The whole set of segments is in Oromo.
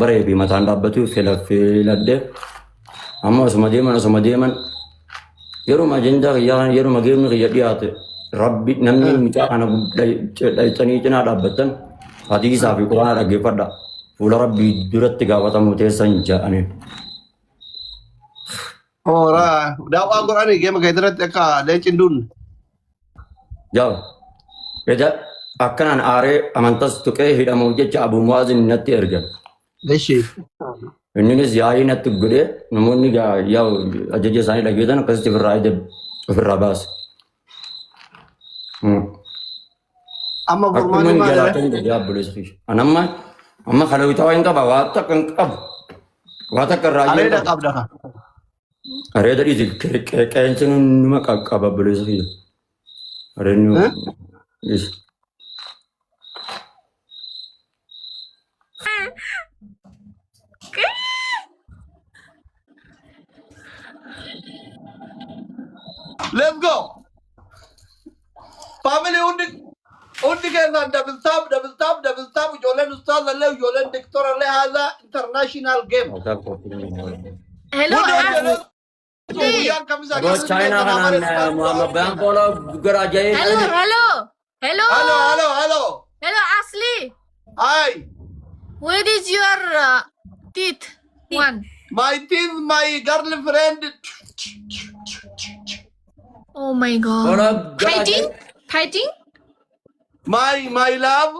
Baree fi mataan dhaabbatu filadhee amma osuma deeman yeruma ajandaa kiyyaa yeruma geemni kiyya dhiyaate rabbi namni mucaa kana dhayxanii cinaa dhaabbatan hadiisaa fi quraana dhaggeeffadha fuula rabbii duratti gaafatamu teessan jedhaniin. Ora, daawwaa godhanii geema keessatti akka leenciin duun. Jaal, eja akkanaan aaree amantas tuqee hidhamuuf jecha Abuu Mu'aazin natti ergan. Deshi. Innis yaa'ii natti godhee namoonni yaa ajaja isaanii dhageessan akkasitti ofirraa baase. Amma furmaanni maal? Amma kalawwitaa waan qaba waa takka hin qabu. Waa takka irraa areeda qabda. Areeda dhiisi qeensi numa qaba buleessa fiyya. Areedni dhiisi. Let's go. Family undi kesa double tap jolen ustaz alle jolen dictor alle hada international game. Hello, Bos China kan Muhammad Bayan Polo garaja. Hello, Asli. Hi. Where is your teeth? One. My teeth, my girlfriend. Oh my God. Fighting? My love,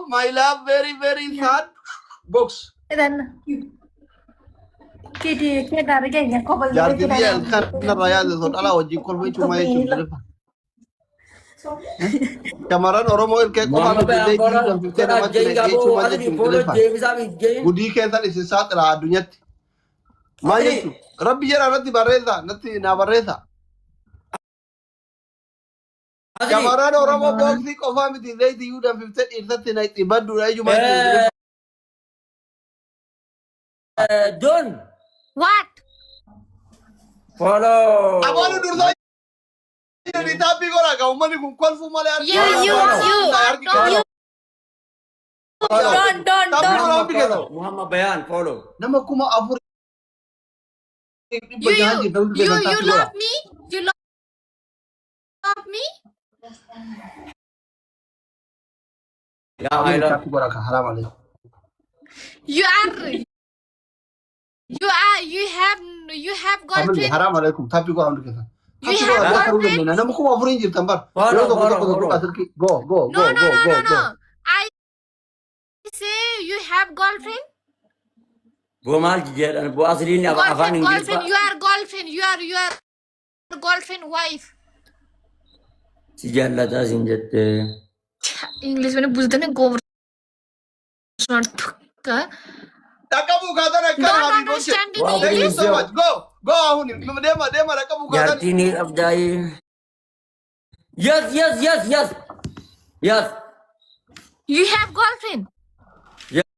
very sad. Box. Then. Jarti dia kan raya de ala wajib kol mai cuma itu. Kamaran Oromo ke ko ha de dan fitere ma de cuma de. Budi ke tan isi saat ra dunya. Ma yesu. Rabbi jara nati bareza, nati na bareza. Kamaran Oromo boxi ko fa mi de yu dan fitere irtati na ibadu ra cuma. Don. What? Follow. Abalu durda. Ni tapi gora ka umani kun kol fu male You. Don't. Muhammad Bayan follow. Nama kuma afur. You love me? You love me? Ya, I love. Tapi gora ka haram ale. You have girlfriend. Haram alaikum. Tapi gora amdu kesa. You have girlfriend. Nama kuma afur injir tambar. Go. No. I say you have girlfriend. Gomal jiran bu asli ni afan Inggris. Girlfriend. You are girlfriend wife. Si jallata sinjette. English में बुझते नहीं गोबर का Takabu kata nak kan Don't habis understand in Thank you English. so much. Go ahuni. Dema takabu kata. Jarti ni abdai. Yes. You have girlfriend. Yes.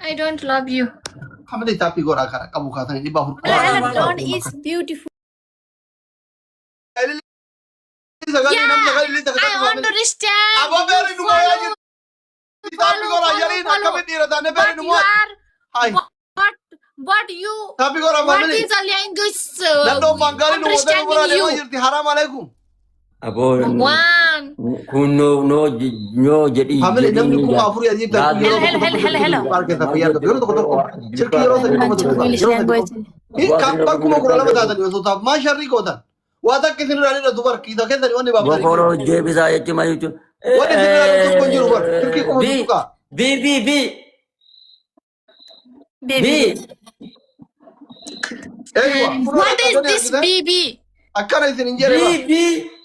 I don't love you. Hamdi tapi gora kara kabu kata ni bahur. Don is beautiful. I understand. Abo beri numo ya ji. Tapi gora yari nak kami dira tane beri numo. Hai. But you. Tapi gora What family. is a language? Nando mangari numo beri gora Understanding lewa you. jirti haram alaikum. Abo One. no jadi. Family namni kuma afur ya jirti. Hello. Parke tapi ya to to to. Cirki yoro se kuma English language. Kampar kuma gora lama tata ni so ta ma sharri ko ta. Wata kisin rani na dubar kita kan tadi wani baba. Follow je bisa ya cuma itu. Wani kisin rani to konjur bar. Cirki kuma suka. B. What is this baby? Akana isin injere ba. B.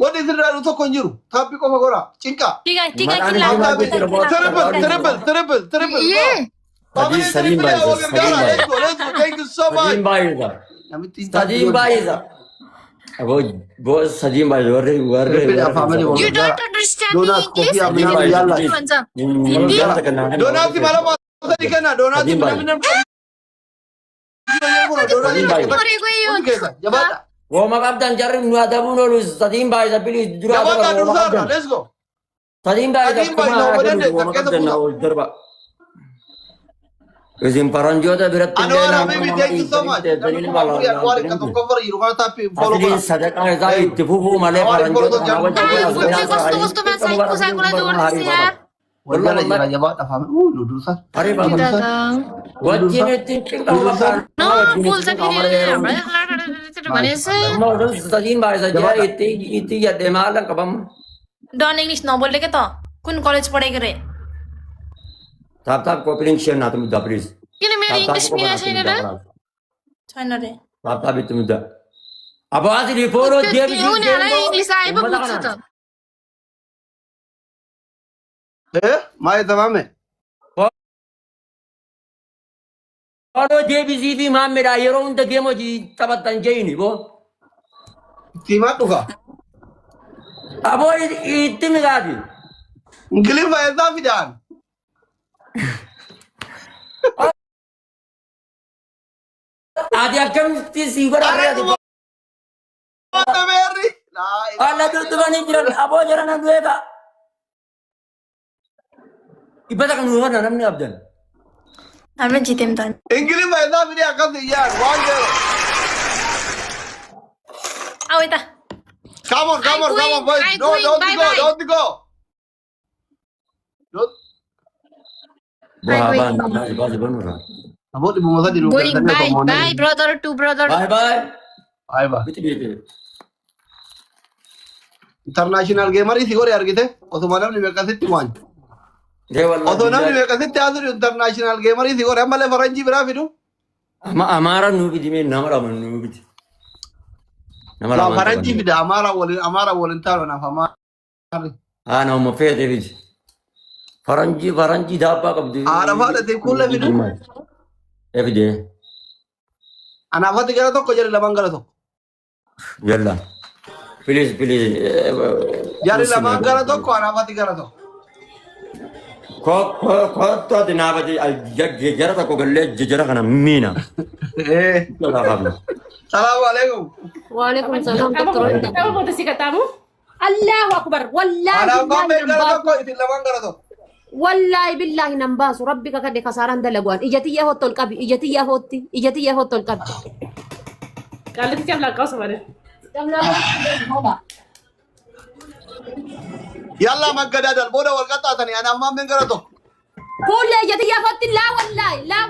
Wani kisin rani to konjur. Tapi ko magora. Cinka. Tiga Triple. Yeah. Salim Bhai. Let's go. Thank you so much. Sadim Bhai. Bos Sadim Bhai warre. You don't understand English? Hindi. Donat di malam tadi kana donat di benar-benar. Jabata. Wo magabdan jarim nu adamu no Sadim Bhai sapili Jabata let's go. Tadiin baay'ee darba. Isin faranjoota biratti Anwar Habibi, thank you so much. Asliin sadaqaa isaa itti fufuu malee faranjoota kana Gusto man saya kula dulu siya. wajjin ittiin cinqabataan No, pulsa video. sadiin baay'isa jira itti jedhee maalan qabamu. Don English no बोल के तो कौन कॉलेज पढ़ेगा रे Tap copying share na tumda please. ये मेरी इंग्लिश में है ना रे चाइना रे Tap itu muda. Apa asli poro dia bisa. क्यों नहीं आ रहा इंग्लिश आए वो पूछो तो माय तमाम है Poro dia bisa di mana mera yero untuk dia mau di tempat tanja ini bo. सीमा तो का Apa itu mera di. English में ऐसा भी जान Ada kan si berapa di. तो मेरी Allah tu kan ini jalan apa jalan yang dua tak. Ibadah kan luar namanya Abdan. हमने जीते में तो इंग्लिश में ऐसा भी नहीं आकर से यार वन आओ इता come on boys I no quit. don't Bye, go bye. don't go don't Wah, bye benar. अब इबू मसा di rumah going bye brother to brother Bye bye. bye bye Betul. international gamer ही सिगोर यार किथे ओसो मानव ने मेका से टिवान Dewa ओसो नाम ने मेका से त्याजर international gamer ही सिगोर हम वाले फरंजी बरा फिरू हमारा नूबी दी में नमरा मन नूबी ला फरंजी भी हमारा वॉलंटियर ना हमारा हाँ ना हम फेर दे बीच फरंजी धापा कब दे आरफा ले देखो ले फिरू every day अनाफत करा तो कोजरे लमंग करा तो yalla please यार लमंग करा तो को अनाफत करा तो ko to dina ba jara ta ko galle jara kana mina la habla सलाम वालेकुम वालेकुम सलाम Apa putus katamu? Allahu akbar wallahi अना को में करा तो billahi को इति लमंग करा तो wallahi billahi nambasu rabbika kade kasaran dalaguan ijati ya hotol qabi ijati ya hotol qabi Kalau itu jam kau sebenarnya. يلا ما قدادل بودا والقطع ثاني انا ما من قرا تو kulle ijati ya hotti la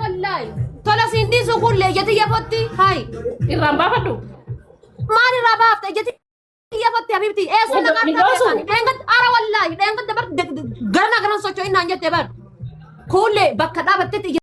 wallahi tola sindi su kulle ijati ya hotti hai Iram apa tuh? mani rabafta ijati ya hotti habibti so na dengat ara wallahi dengat dabar garna socho ina njate bar kulle bakka dabatte